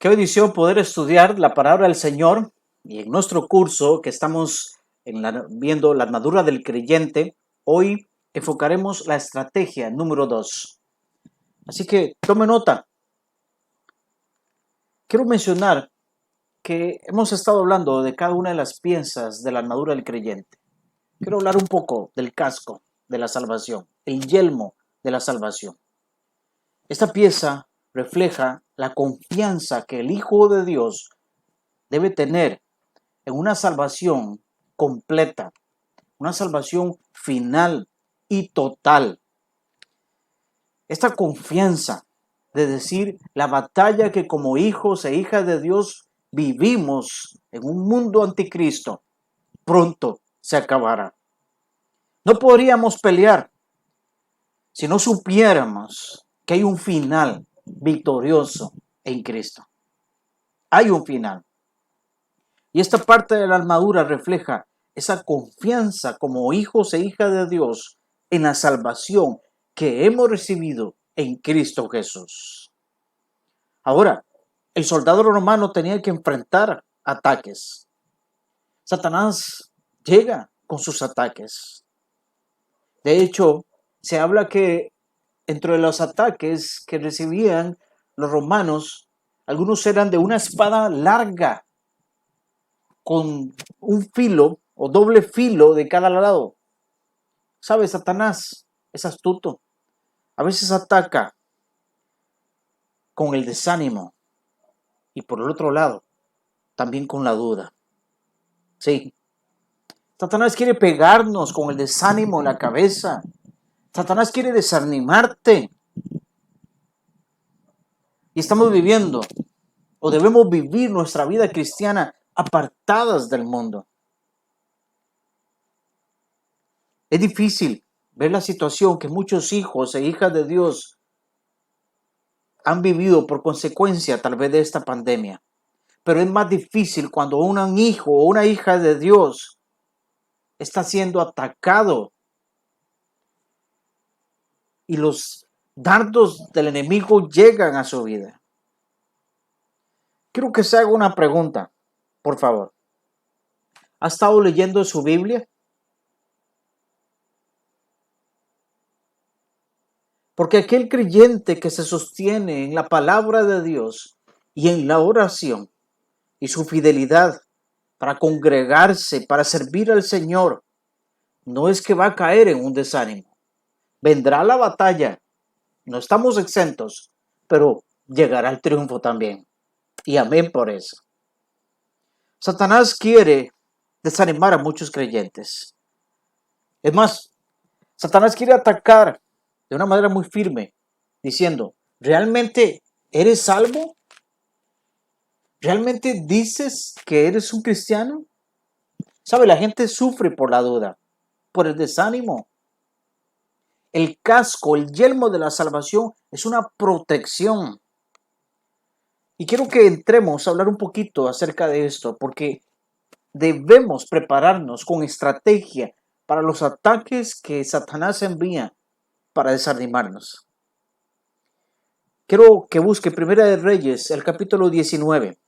Qué bendición poder estudiar la palabra del Señor y en nuestro curso que estamos viendo la armadura del creyente, hoy enfocaremos la estrategia número 2. Así que tome nota. Quiero mencionar que hemos estado hablando de cada una de las piezas de la armadura del creyente. Quiero hablar un poco del casco de la salvación, el yelmo de la salvación. Esta pieza refleja la confianza que el Hijo de Dios debe tener en una salvación completa, una salvación final y total. Esta confianza de decir la batalla que como hijos e hijas de Dios vivimos en un mundo anticristo, pronto se acabará. No podríamos pelear si no supiéramos que hay un final victorioso en Cristo. Hay un final. Y esta parte de la armadura refleja esa confianza como hijos e hijas de Dios en la salvación que hemos recibido en Cristo Jesús. Ahora, el soldado romano tenía que enfrentar ataques. Satanás llega con sus ataques. De hecho, se habla que entre los ataques que recibían los romanos, algunos eran de una espada larga con un filo o doble filo de cada lado. ¿Sabe? Satanás es astuto. A veces ataca con el desánimo y por el otro lado, también con la duda. Sí. Satanás quiere pegarnos con el desánimo en la cabeza. Satanás quiere desanimarte. Y estamos viviendo, o debemos vivir nuestra vida cristiana apartadas del mundo. Es difícil ver la situación que muchos hijos e hijas de Dios han vivido por consecuencia tal vez de esta pandemia. Pero es más difícil cuando un hijo o una hija de Dios está siendo atacado y los dardos del enemigo llegan a su vida. Quiero que se haga una pregunta, por favor. ¿Ha estado leyendo su Biblia? Porque aquel creyente que se sostiene en la palabra de Dios y en la oración y su fidelidad para congregarse, para servir al Señor, no es que va a caer en un desánimo. Vendrá la batalla, no estamos exentos, pero llegará el triunfo también. Y amén por eso. Satanás quiere desanimar a muchos creyentes. Es más, Satanás quiere atacar de una manera muy firme, diciendo, ¿realmente eres salvo? ¿Realmente dices que eres un cristiano? ¿Sabe? La gente sufre por la duda, por el desánimo. El casco, el yelmo de la salvación es una protección. Y quiero que entremos a hablar un poquito acerca de esto, porque debemos prepararnos con estrategia para los ataques que Satanás envía para desanimarnos. Quiero que busque Primera de Reyes, el capítulo 19.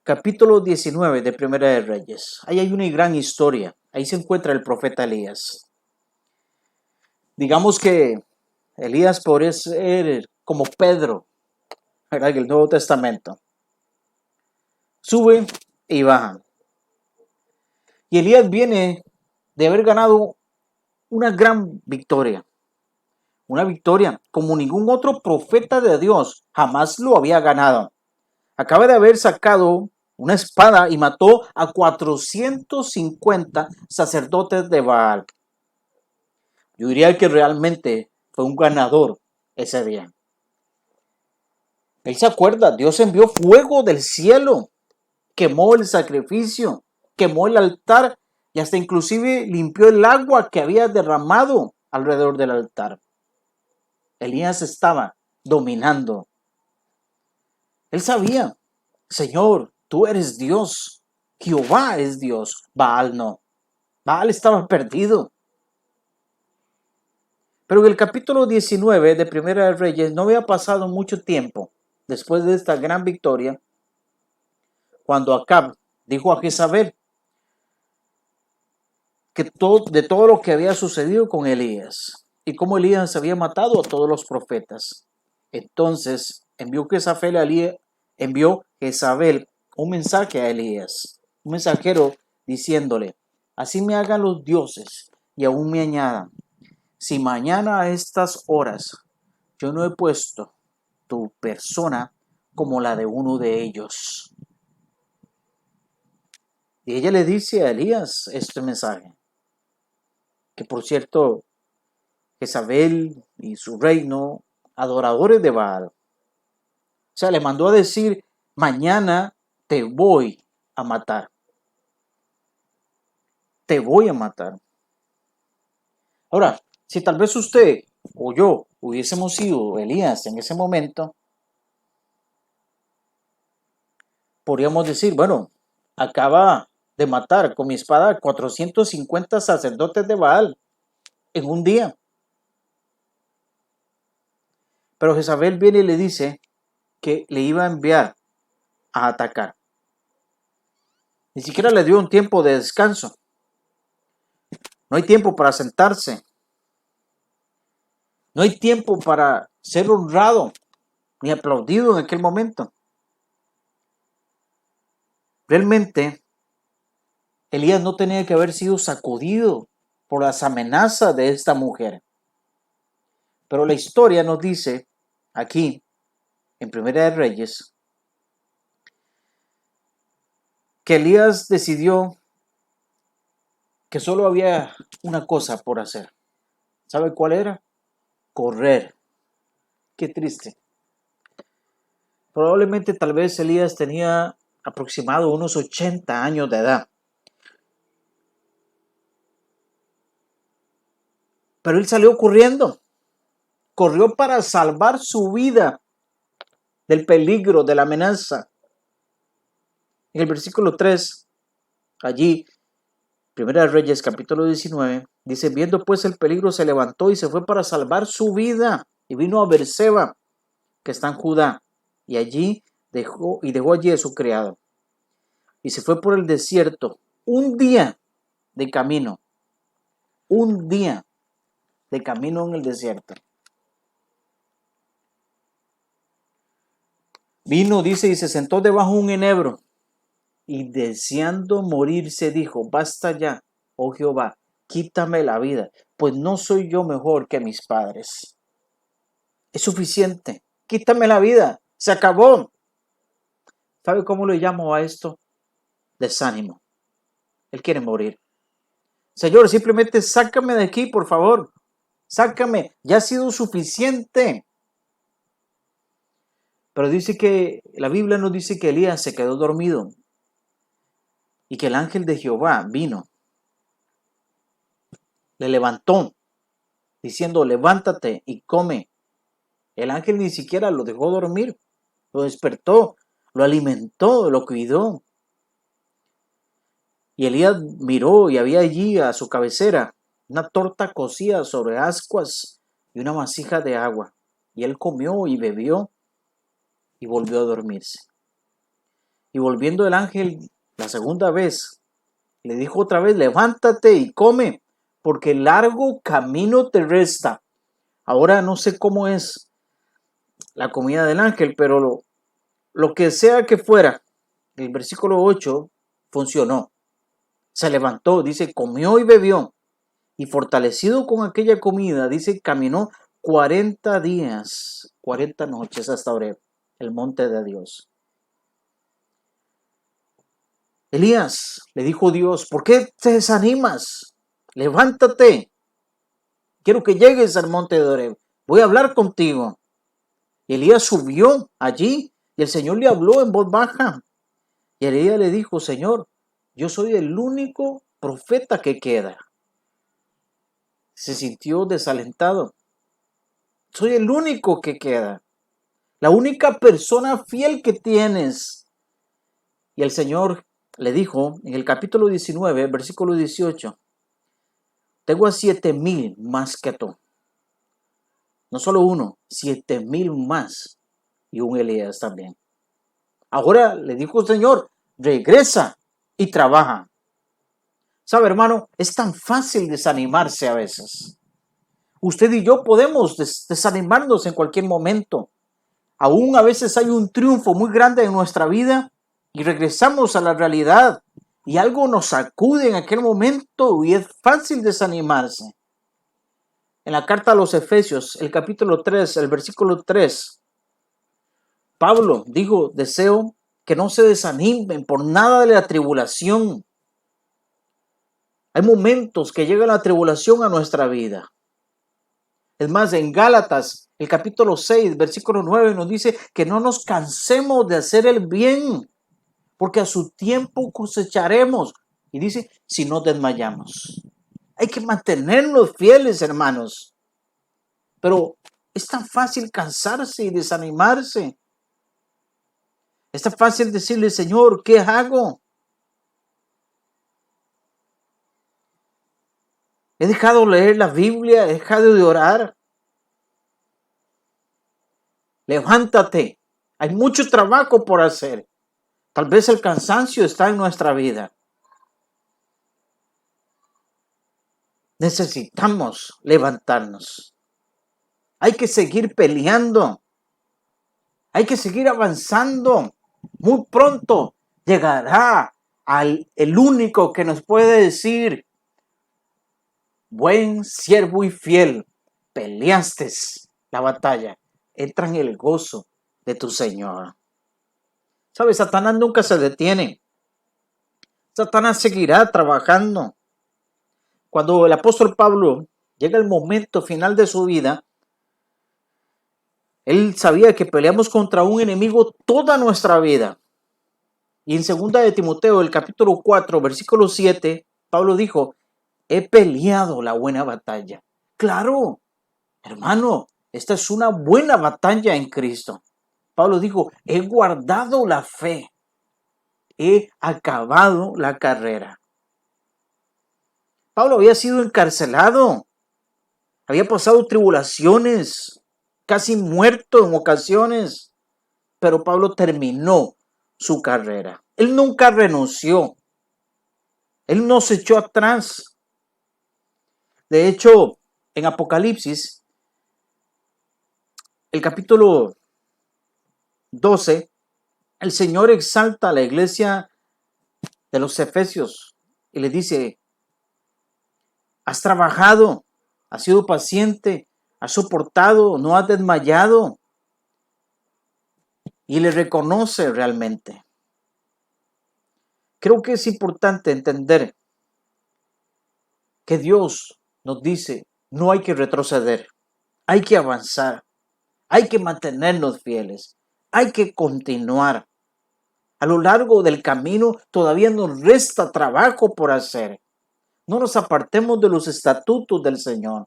Capítulo 19 de Primera de Reyes. Ahí hay una gran historia. Ahí se encuentra el profeta Elías. Digamos que Elías podría ser como Pedro, ¿verdad? En el Nuevo Testamento. Sube y baja. Y Elías viene de haber ganado una gran victoria. Una victoria como ningún otro profeta de Dios jamás lo había ganado. Acaba de haber sacado una espada y mató a 450 sacerdotes de Baal. Yo diría que realmente fue un ganador ese día. Él se acuerda, Dios envió fuego del cielo, quemó el sacrificio, quemó el altar y hasta inclusive limpió el agua que había derramado alrededor del altar. Elías estaba dominando. Él sabía, Señor, tú eres Dios, Jehová es Dios, Baal no. Baal estaba perdido. Pero en el capítulo 19 de Primera de Reyes no había pasado mucho tiempo después de esta gran victoria, cuando Acab dijo a Jezabel que de todo lo que había sucedido con Elías y cómo Elías había matado a todos los profetas. Entonces envió Jezabel un mensaje a Elías, un mensajero diciéndole: así me hagan los dioses y aún me añadan, si mañana a estas horas yo no he puesto tu persona como la de uno de ellos. Y ella le dice a Elías este mensaje, que por cierto, Jezabel y su reino, adoradores de Baal. O sea, le mandó a decir: mañana te voy a matar. Te voy a matar. Ahora, si tal vez usted o yo hubiésemos sido Elías en ese momento, podríamos decir: bueno, acaba de matar con mi espada 450 sacerdotes de Baal en un día. Pero Jezabel viene y le dice que le iba a enviar a atacar. Ni siquiera le dio un tiempo de descanso. No hay tiempo para sentarse. No hay tiempo para ser honrado ni aplaudido en aquel momento. Realmente, Elías no tenía que haber sido sacudido por las amenazas de esta mujer. Pero la historia nos dice aquí, en Primera de Reyes, que Elías decidió que solo había una cosa por hacer. ¿Sabe cuál era? Correr. Qué triste. Probablemente tal vez Elías tenía aproximado unos 80 años de edad. Pero él salió corriendo. Corrió para salvar su vida del peligro, de la amenaza. En el versículo 3, allí, Primera de Reyes, capítulo 19, dice: viendo pues el peligro, se levantó y se fue para salvar su vida. Y vino a Beerseba, que está en Judá, y dejó allí a su criado. Y se fue por el desierto, un día de camino. Un día de camino en el desierto. Vino, dice, y se sentó debajo de un enebro, y deseando morirse dijo: basta ya, oh Jehová, quítame la vida, pues no soy yo mejor que mis padres. Es suficiente, quítame la vida, se acabó. ¿Sabe cómo le llamo a esto? Desánimo. Él quiere morir. Señor, simplemente sácame de aquí, por favor. Sácame, ya ha sido suficiente. Pero dice que la Biblia nos dice que Elías se quedó dormido y que el ángel de Jehová vino, le levantó, diciendo: levántate y come. El ángel ni siquiera lo dejó dormir, lo despertó, lo alimentó, lo cuidó. Y Elías miró y había allí a su cabecera una torta cocida sobre ascuas y una vasija de agua. Y él comió y bebió y volvió a dormirse. Y volviendo el ángel la segunda vez, le dijo otra vez: levántate y come, porque largo camino te resta. Ahora no sé cómo es la comida del ángel, pero lo que sea que fuera, el versículo 8 funcionó. Se levantó, dice, comió y bebió, y fortalecido con aquella comida, dice, caminó 40 días, 40 noches hasta Horeb, el monte de Dios. Elías, le dijo Dios: ¿por qué te desanimas? Levántate, quiero que llegues al monte de Horeb, voy a hablar contigo. Y Elías subió allí y el Señor le habló en voz baja. Y Elías le dijo: Señor, yo soy el único profeta que queda. Se sintió desalentado. Soy el único que queda. La única persona fiel que tienes. Y el Señor le dijo en el capítulo 19, versículo 18: tengo a 7,000 más que tú. No solo uno, 7,000 más. y un Elías también. Ahora le dijo el Señor, regresa y trabaja. ¿Sabe, hermano? Es tan fácil desanimarse a veces. Usted y yo podemos desanimarnos en cualquier momento. Aún a veces hay un triunfo muy grande en nuestra vida y regresamos a la realidad y algo nos sacude en aquel momento y es fácil desanimarse. En la carta a los Efesios, el capítulo 3, el versículo 3, Pablo dijo, deseo que no se desanimen por nada de la tribulación. Hay momentos que llega la tribulación a nuestra vida. Es más, en Gálatas, el capítulo 6, versículo 9, nos dice que no nos cansemos de hacer el bien, porque a su tiempo cosecharemos. Y dice, si no desmayamos. Hay que mantenernos fieles, hermanos. Pero es tan fácil cansarse y desanimarse. Es tan fácil decirle, Señor, ¿qué hago? He dejado de leer la Biblia, he dejado de orar. Levántate. Hay mucho trabajo por hacer. Tal vez el cansancio está en nuestra vida. Necesitamos levantarnos. Hay que seguir peleando. Hay que seguir avanzando. Muy pronto llegará el único que nos puede decir, buen siervo y fiel, peleaste la batalla. Entra en el gozo de tu Señor. ¿Sabes? Satanás nunca se detiene. Satanás seguirá trabajando. Cuando el apóstol Pablo llega el momento final de su vida, él sabía que peleamos contra un enemigo toda nuestra vida. Y en 2 de Timoteo, el capítulo 4, versículo 7, Pablo dijo, he peleado la buena batalla. Claro, hermano, esta es una buena batalla en Cristo. Pablo dijo, he guardado la fe, he acabado la carrera. Pablo había sido encarcelado, había pasado tribulaciones, casi muerto en ocasiones, pero Pablo terminó su carrera. Él nunca renunció, él no se echó atrás. De hecho, en Apocalipsis, el capítulo 12, el Señor exalta a la iglesia de los Efesios y le dice, has trabajado, has sido paciente, has soportado, no has desmayado. Y le reconoce realmente. Creo que es importante entender que Dios nos dice, no hay que retroceder, hay que avanzar, hay que mantenernos fieles, hay que continuar. A lo largo del camino todavía nos resta trabajo por hacer. No nos apartemos de los estatutos del Señor.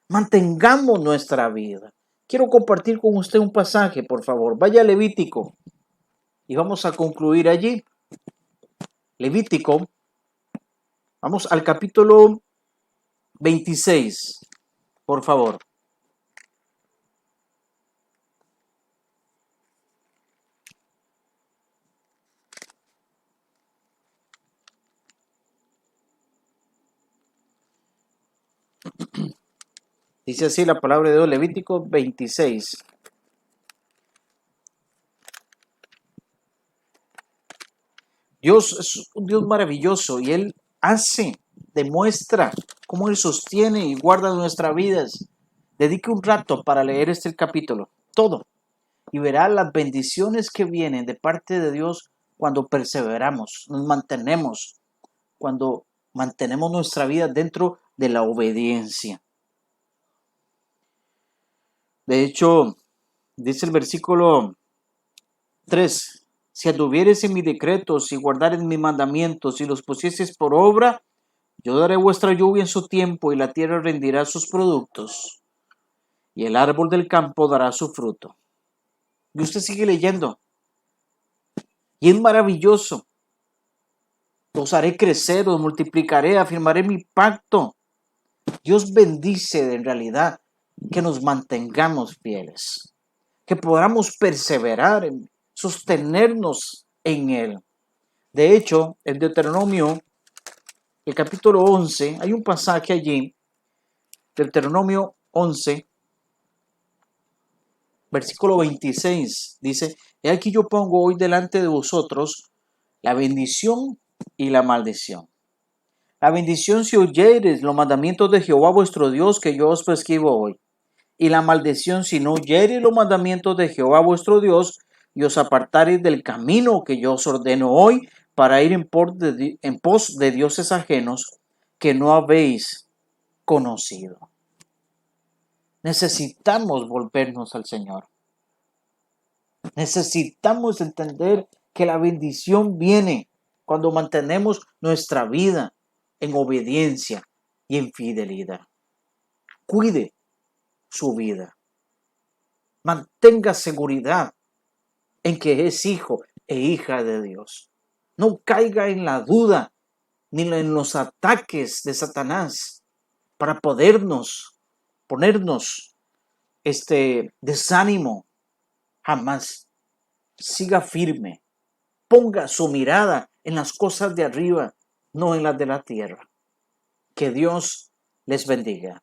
Mantengamos nuestra vida. Quiero compartir con usted un pasaje, por favor. Vaya a Levítico y vamos a concluir allí. Levítico, vamos al capítulo 26, por favor. Dice así la palabra de Dios, Levítico 26. Dios es un Dios maravilloso y Él demuestra cómo Él sostiene y guarda nuestras vidas. Dedique un rato para leer este capítulo, todo, y verá las bendiciones que vienen de parte de Dios cuando perseveramos, nos mantenemos, cuando mantenemos nuestra vida dentro de la obediencia. De hecho, dice el versículo 3, si anduvieres en mis decretos y guardares mis mandamientos y los pusieses por obra, yo daré vuestra lluvia en su tiempo y la tierra rendirá sus productos y el árbol del campo dará su fruto. Y usted sigue leyendo. Y es maravilloso. Os haré crecer, os multiplicaré, afirmaré mi pacto. Dios bendice en realidad que nos mantengamos fieles, que podamos perseverar, sostenernos en Él. De hecho, en Deuteronomio, el capítulo 11, hay un pasaje allí, Deuteronomio 11, versículo 26, dice: He aquí yo pongo hoy delante de vosotros la bendición y la maldición. La bendición si oyereis los mandamientos de Jehová vuestro Dios que yo os prescribo hoy. Y la maldición si no oyereis los mandamientos de Jehová vuestro Dios y os apartareis del camino que yo os ordeno hoy para ir en pos de dioses ajenos que no habéis conocido. Necesitamos volvernos al Señor. Necesitamos entender que la bendición viene cuando mantenemos nuestra vida en obediencia y en fidelidad. Cuide su vida. Mantenga seguridad en que es hijo e hija de Dios. No caiga en la duda ni en los ataques de Satanás para ponernos desánimo. Jamás. Siga firme. Ponga su mirada en las cosas de arriba, no en las de la tierra. Que Dios les bendiga.